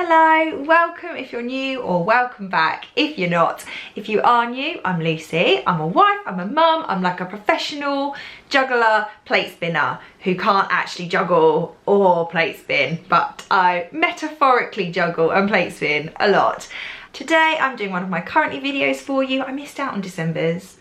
Hello, welcome if you're new, or welcome back if you're not. If you are new, I'm Lucy. I'm a wife, I'm a mum, I'm like a professional juggler, plate spinner who can't actually juggle or plate spin, but I metaphorically juggle and plate spin a lot. Today I'm doing one of my currently videos for you. I missed out on December's.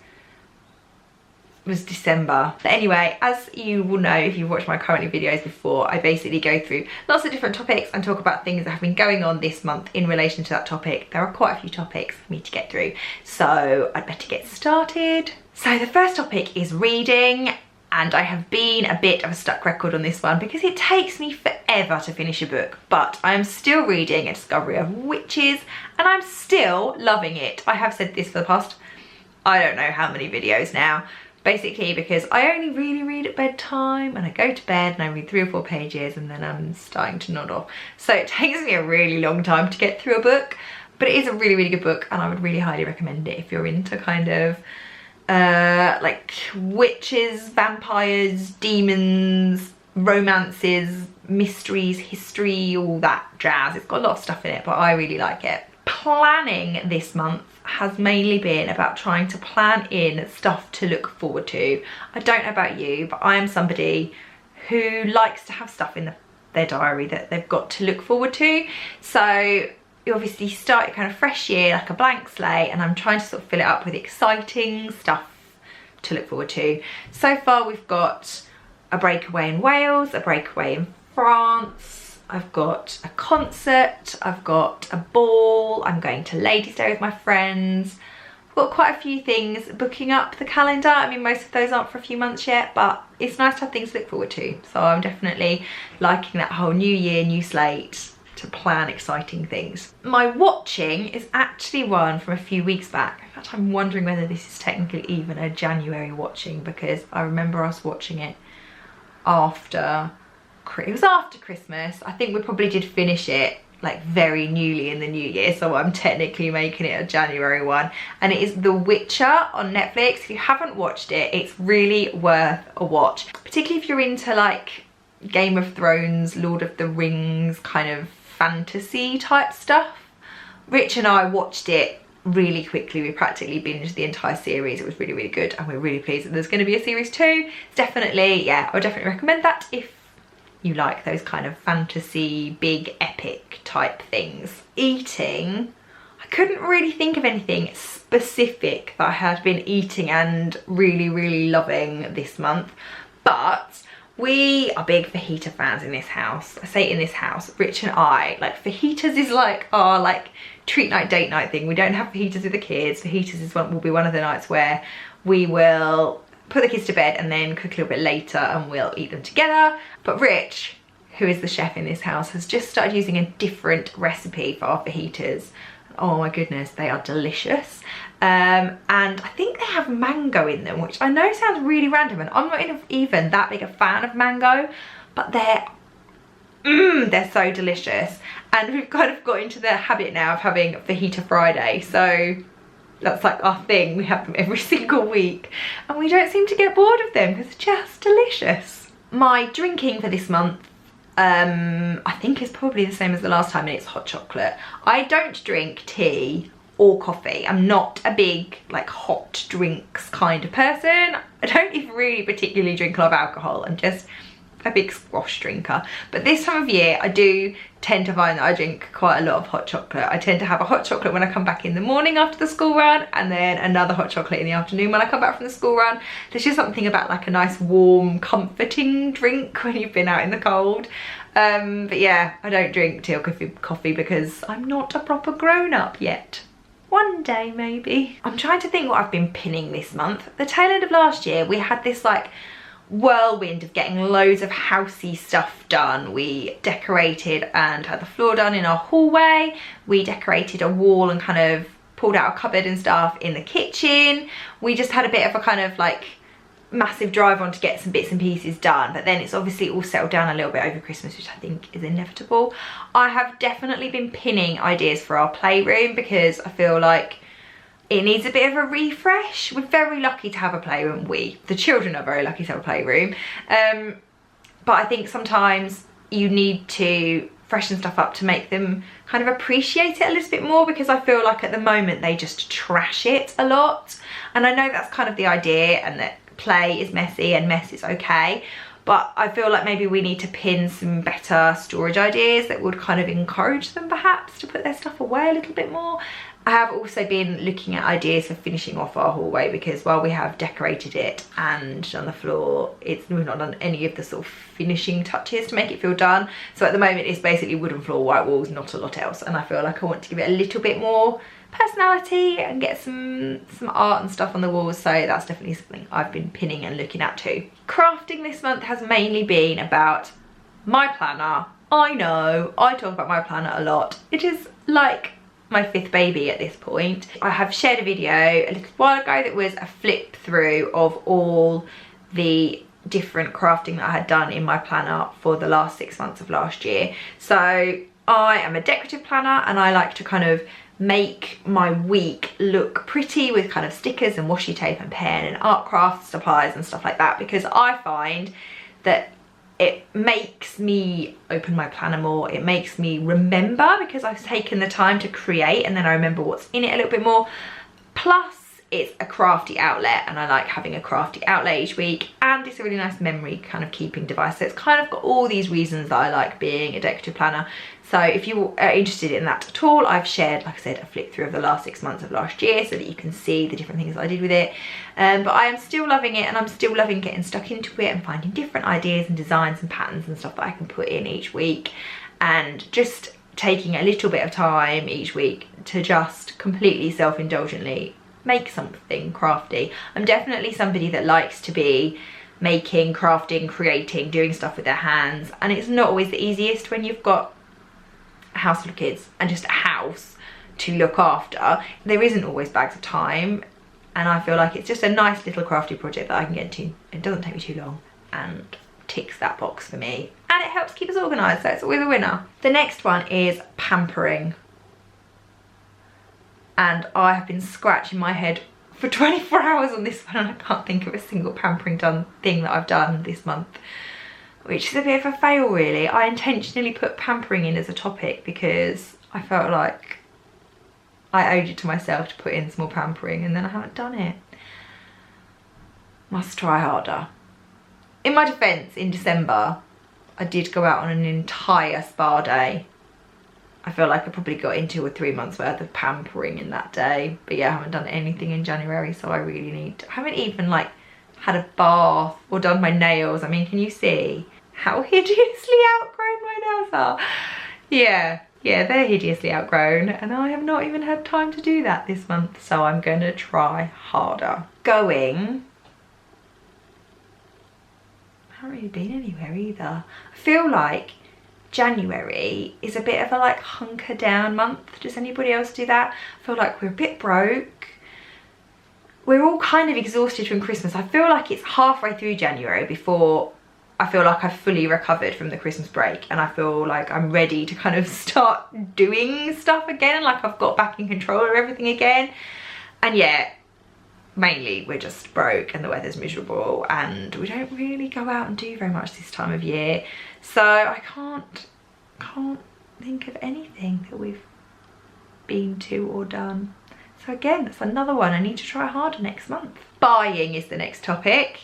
It was December. But anyway, as you will know if you've watched my currently videos before, I basically go through lots of different topics and talk about things that have been going on this month in relation to that topic. There are quite a few topics for me to get through, so I'd better get started. So the first topic is reading, and I have been a bit of a stuck record on this one because it takes me forever to finish a book, but I am still reading A Discovery of Witches and I'm still loving it. I have said this for the past, I don't know how many videos now. Basically because I only really read at bedtime and I go to bed and I read 3 or 4 pages and then I'm starting to nod off. So it takes me a really long time to get through a book, but it is a really, really good book and I would really highly recommend it if you're into kind of like witches, vampires, demons, romances, mysteries, history, all that jazz. It's got a lot of stuff in it, but I really like it. Planning this month has mainly been about trying to plan in stuff to look forward to. I don't know about you, but I am somebody who likes to have stuff in their diary that they've got to look forward to. So you obviously start your kind of fresh year like a blank slate, and I'm trying to sort of fill it up with exciting stuff to look forward to. So far we've got a breakaway in Wales, a breakaway in France, I've got a concert, I've got a ball, I'm going to Ladies' Day with my friends. I've got quite a few things booking up the calendar. I mean, most of those aren't for a few months yet, but it's nice to have things to look forward to. So I'm definitely liking that whole new year, new slate to plan exciting things. My watching is actually one from a few weeks back. In fact, I'm wondering whether this is technically even a January watching, because I remember us watching it after Christmas. I think we probably did finish it like very newly in the new year, so I'm technically making it a January one, and it is The Witcher on Netflix. If you haven't watched it, it's really worth a watch, particularly if you're into like Game of Thrones, Lord of the Rings kind of fantasy type stuff. Rich and I watched it really quickly. We practically binged the entire series. It was really, really good, and we're really pleased that there's going to be a series 2. Definitely, yeah, I would definitely recommend that if you like those kind of fantasy, big, epic type things. Eating, I couldn't really think of anything specific that I had been eating and really, really loving this month, but we are big fajita fans in this house. I say in this house, Rich and I, like fajitas is like our like treat night, date night thing. We don't have fajitas with the kids. Fajitas is will be one of the nights where we will put the kids to bed and then cook a little bit later and we'll eat them together. But Rich, who is the chef in this house, has just started using a different recipe for our fajitas. Oh my goodness, they are delicious. And I think they have mango in them, which I know sounds really random, and I'm not even that big a fan of mango, but they're so delicious. And we've kind of got into the habit now of having Fajita Friday, so that's like our thing. We have them every single week and we don't seem to get bored of them because they're just delicious. My drinking for this month I think is probably the same as the last time, and it's hot chocolate. I don't drink tea or coffee. I'm not a big like hot drinks kind of person. I don't even really particularly drink a lot of alcohol. I'm just a big squash drinker, but this time of year I do tend to find that I drink quite a lot of hot chocolate. I tend to have a hot chocolate when I come back in the morning after the school run, and then another hot chocolate in the afternoon when I come back from the school run. There's just something about like a nice warm comforting drink when you've been out in the cold. But yeah, I don't drink tea or coffee because I'm not a proper grown-up yet. One day maybe. I'm trying to think what I've been pinning this month. The tail end of last year we had this like whirlwind of getting loads of housey stuff done. We decorated and had the floor done in our hallway. We decorated a wall and kind of pulled out a cupboard and stuff in the kitchen. We just had a bit of a kind of like massive drive on to get some bits and pieces done, but then it's obviously all settled down a little bit over Christmas, which I think is inevitable. I have definitely been pinning ideas for our playroom because I feel like it needs a bit of a refresh. We're very lucky to have a playroom. The children are very lucky to have a playroom. But I think sometimes you need to freshen stuff up to make them kind of appreciate it a little bit more, because I feel like at the moment they just trash it a lot. And I know that's kind of the idea, and that play is messy and mess is okay, but I feel like maybe we need to pin some better storage ideas that would kind of encourage them perhaps to put their stuff away a little bit more. I have also been looking at ideas for finishing off our hallway, because while we have decorated it and on the floor, we've not done any of the sort of finishing touches to make it feel done. So at the moment it's basically wooden floor, white walls, not a lot else, and I feel like I want to give it a little bit more personality and get some art and stuff on the walls. So that's definitely something I've been pinning and looking at too. Crafting this month has mainly been about my planner. I know I talk about my planner a lot. It is like my 5th baby at this point. I have shared a video a little while ago that was a flip through of all the different crafting that I had done in my planner for the last 6 months of last year. So I am a decorative planner, and I like to kind of make my week look pretty with kind of stickers and washi tape and pen and art craft supplies and stuff like that, because I find that it makes me open my planner more. It makes me remember, because I've taken the time to create, and then I remember what's in it a little bit more. Plus it's a crafty outlet, and I like having a crafty outlet each week, and it's a really nice memory kind of keeping device. So it's kind of got all these reasons that I like being a decorative planner. So if you are interested in that at all, I've shared, like I said, a flip through of the last 6 months of last year, so that you can see the different things that I did with it. But I am still loving it, and I'm still loving getting stuck into it and finding different ideas and designs and patterns and stuff that I can put in each week, and just taking a little bit of time each week to just completely self-indulgently make something crafty. I'm definitely somebody that likes to be making, crafting, creating, doing stuff with their hands, and it's not always the easiest when you've got a house full of kids and just a house to look after. There isn't always bags of time, and I feel like it's just a nice little crafty project that I can get into. It doesn't take me too long and ticks that box for me, and it helps keep us organised, so it's always a winner. The next one is pampering, and I have been scratching my head for 24 hours on this one, and I can't think of a single pampering thing that I've done this month, which is a bit of a fail really. I intentionally put pampering in as a topic because I felt like I owed it to myself to put in some more pampering, and then I haven't done it. Must try harder. In my defence, in December, I did go out on an entire spa day. I feel like I probably got in 2 or 3 months worth of pampering in that day. But yeah, I haven't done anything in January, so I really need to. I haven't even like had a bath or done my nails. I mean, can you see how hideously outgrown my nails are? Yeah, they're hideously outgrown, and I have not even had time to do that this month, so I'm gonna try harder. I haven't really been anywhere either. I feel like January is a bit of a like hunker down month. Does anybody else do that? I feel like we're a bit broke. We're all kind of exhausted from Christmas. I feel like it's halfway through January before I feel like I've fully recovered from the Christmas break, and I feel like I'm ready to kind of start doing stuff again, like I've got back in control of everything again. And yeah, mainly we're just broke and the weather's miserable, and we don't really go out and do very much this time of year, so I can't think of anything that we've been to or done. So again, that's another one I need to try harder next month. Buying is the next topic,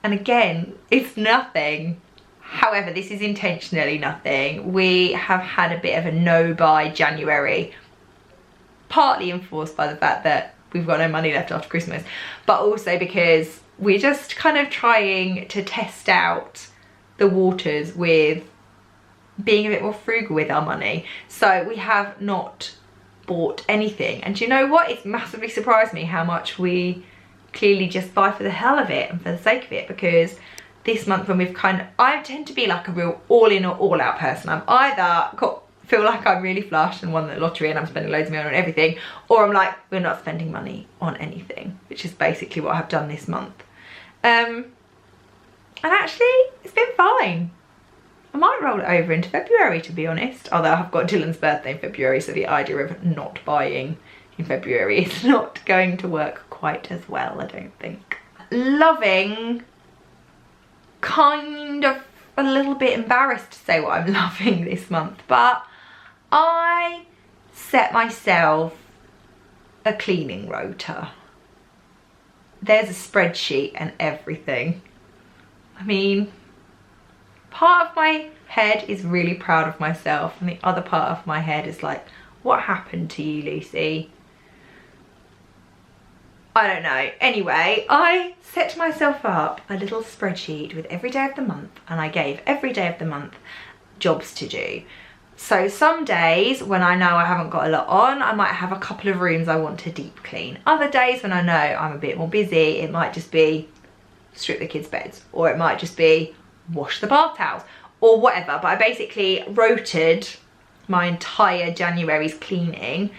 and again, it's nothing. However, this is intentionally nothing. We have had a bit of a no buy January, partly enforced by the fact that we've got no money left after Christmas, but also because we're just kind of trying to test out the waters with being a bit more frugal with our money. So we have not bought anything, and do you know what? It's massively surprised me how much we clearly just buy for the hell of it and for the sake of it, because this month when we've I tend to be like a real all in or all out person. I'm either feel like I'm really flush and won the lottery and I'm spending loads of money on everything, or I'm like, we're not spending money on anything, which is basically what I've done this month. And actually it's been fine. I might roll it over into February, to be honest, although I've got Dylan's birthday in February, so the idea of not buying in February is not going to work quite as well, I don't think. Loving kind of a little bit embarrassed to say what I'm loving this month, but I set myself a cleaning rota. There's a spreadsheet and everything. I mean, part of my head is really proud of myself and the other part of my head is like, what happened to you, Lucy? I don't know. Anyway, I set myself up a little spreadsheet with every day of the month, and I gave every day of the month jobs to do. So some days when I know I haven't got a lot on, I might have a couple of rooms I want to deep clean. Other days when I know I'm a bit more busy, it might just be strip the kids' beds, or it might just be wash the bath towels, or whatever. But I basically rotated my entire January's cleaning.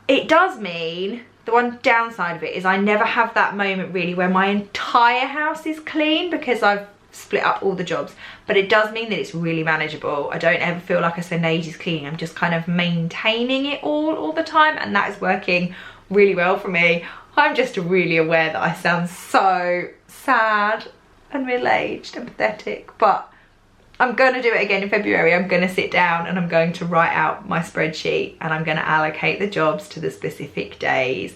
It does mean, the one downside of it is I never have that moment really where my entire house is clean because I've split up all the jobs, but it does mean that it's really manageable. I don't ever feel like I spend ages cleaning. I'm just kind of maintaining it all the time, and that is working really well for me. I'm just really aware that I sound so sad and middle-aged and pathetic, but I'm going to do it again in February. I'm going to sit down and I'm going to write out my spreadsheet, and I'm going to allocate the jobs to the specific days,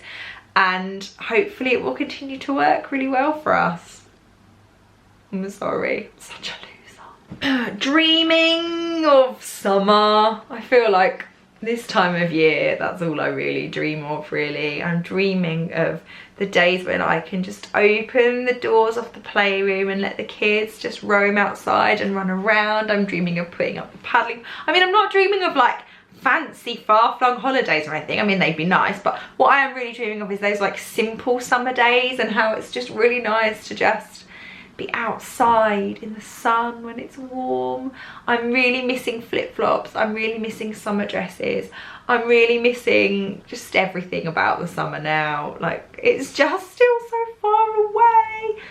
and hopefully it will continue to work really well for us. I'm sorry, I'm such a loser. Dreaming of summer. I feel like this time of year, that's all I really dream of, really. I'm dreaming of the days when I can just open the doors of the playroom and let the kids just roam outside and run around. I'm dreaming of putting up the paddling. I mean, I'm not dreaming of like fancy far-flung holidays or anything. I mean, they'd be nice, but what I am really dreaming of is those like simple summer days, and how it's just really nice to just be outside in the sun when it's warm. I'm really missing flip-flops. I'm really missing summer dresses. I'm really missing just everything about the summer now. Like, it's just still so far away.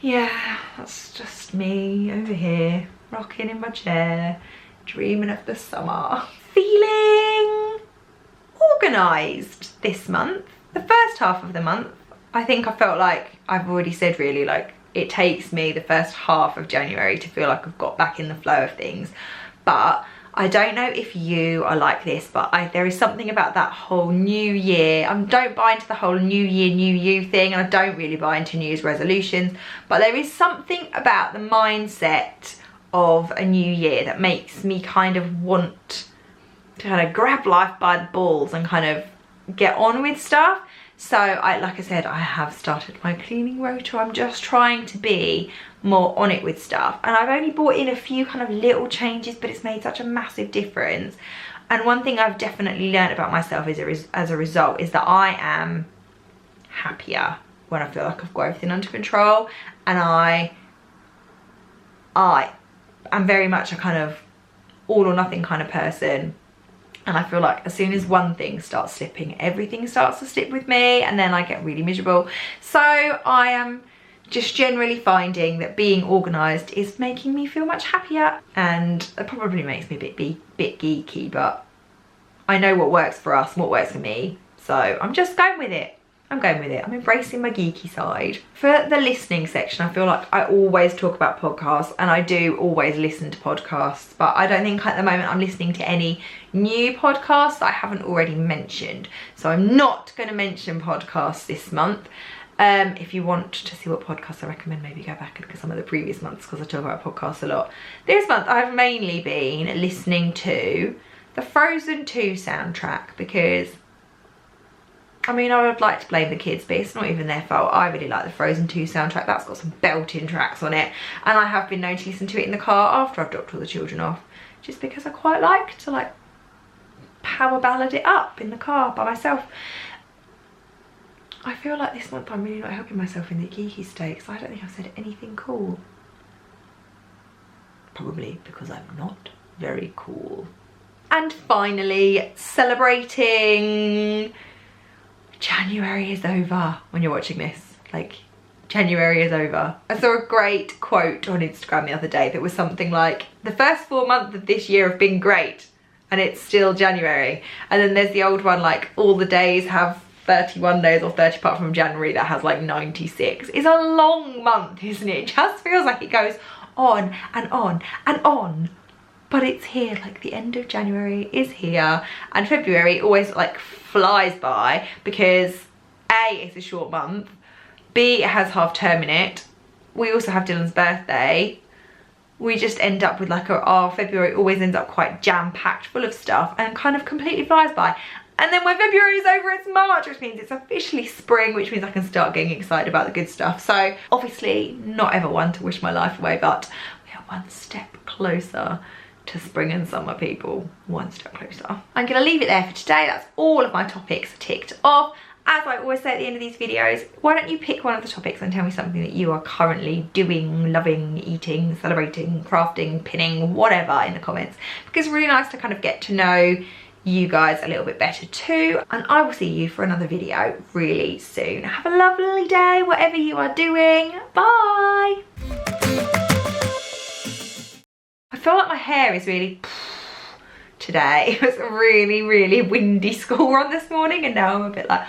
Yeah, that's just me over here, rocking in my chair, dreaming of the summer. Feeling organised this month. The first half of the month, I think I felt like I've already said really, like, it takes me the first half of January to feel like I've got back in the flow of things. But I don't know if you are like this, but there is something about that whole new year. I don't buy into the whole new year, new you thing, and I don't really buy into New Year's resolutions. But there is something about the mindset of a new year that makes me kind of want to kind of grab life by the balls and kind of get on with stuff. So like I said, I have started my cleaning rota. I'm just trying to be more on it with stuff. And I've only brought in a few kind of little changes, but it's made such a massive difference. And one thing I've definitely learned about myself as a result is that I am happier when I feel like I've got everything under control. And I am very much a kind of all or nothing kind of person. And I feel like as soon as one thing starts slipping, everything starts to slip with me, and then I get really miserable. So I am just generally finding that being organised is making me feel much happier, and it probably makes me a bit geeky, but I know what works for us and what works for me. So I'm just going with it. I'm embracing my geeky side. For the listening section, I feel like I always talk about podcasts, and I do always listen to podcasts, but I don't think at the moment I'm listening to any new podcasts that I haven't already mentioned. So I'm not going to mention podcasts this month. If you want to see what podcasts I recommend, maybe go back and look at some of the previous months, because I talk about podcasts a lot. This month I've mainly been listening to the Frozen 2 soundtrack, because I mean, I would like to blame the kids, but it's not even their fault. I really like the Frozen 2 soundtrack. That's got some belting tracks on it. And I have been known to listen to it in the car after I've dropped all the children off, just because I quite like to like power ballad it up in the car by myself. I feel like this month I'm really not helping myself in the geeky state, because I don't think I've said anything cool. Probably because I'm not very cool. And finally, celebrating... January is over when you're watching this. Like, January is over. I saw a great quote on Instagram the other day that was something like, the first 4 months of this year have been great and it's still January. And then there's the old one like, all the days have 31 days or 30 apart from January that has like 96. It's a long month, isn't it? It just feels like it goes on and on and on. But it's here, like the end of January is here, and February always like flies by because A, it's a short month, B, it has half term in it. We also have Dylan's birthday. We just end up with like our February always ends up quite jam-packed full of stuff and kind of completely flies by. And then when February is over, it's March, which means it's officially spring, which means I can start getting excited about the good stuff. So obviously not ever one to wish my life away, but we are one step closer to spring and summer, people. One step closer. I'm gonna leave it there for today. That's all of my topics ticked off. As I always say at the end of these videos, why don't you pick one of the topics and tell me something that you are currently doing, loving, eating, celebrating, crafting, pinning, whatever in the comments. Because it's really nice to kind of get to know you guys a little bit better too. And I will see you for another video really soon. Have a lovely day, whatever you are doing. Bye. I feel like my hair is really today. It was a really, really windy school run this morning, and now I'm a bit like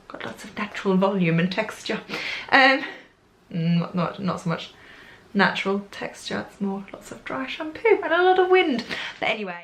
got lots of natural volume and texture. Not so much natural texture, it's more lots of dry shampoo and a lot of wind. But anyway.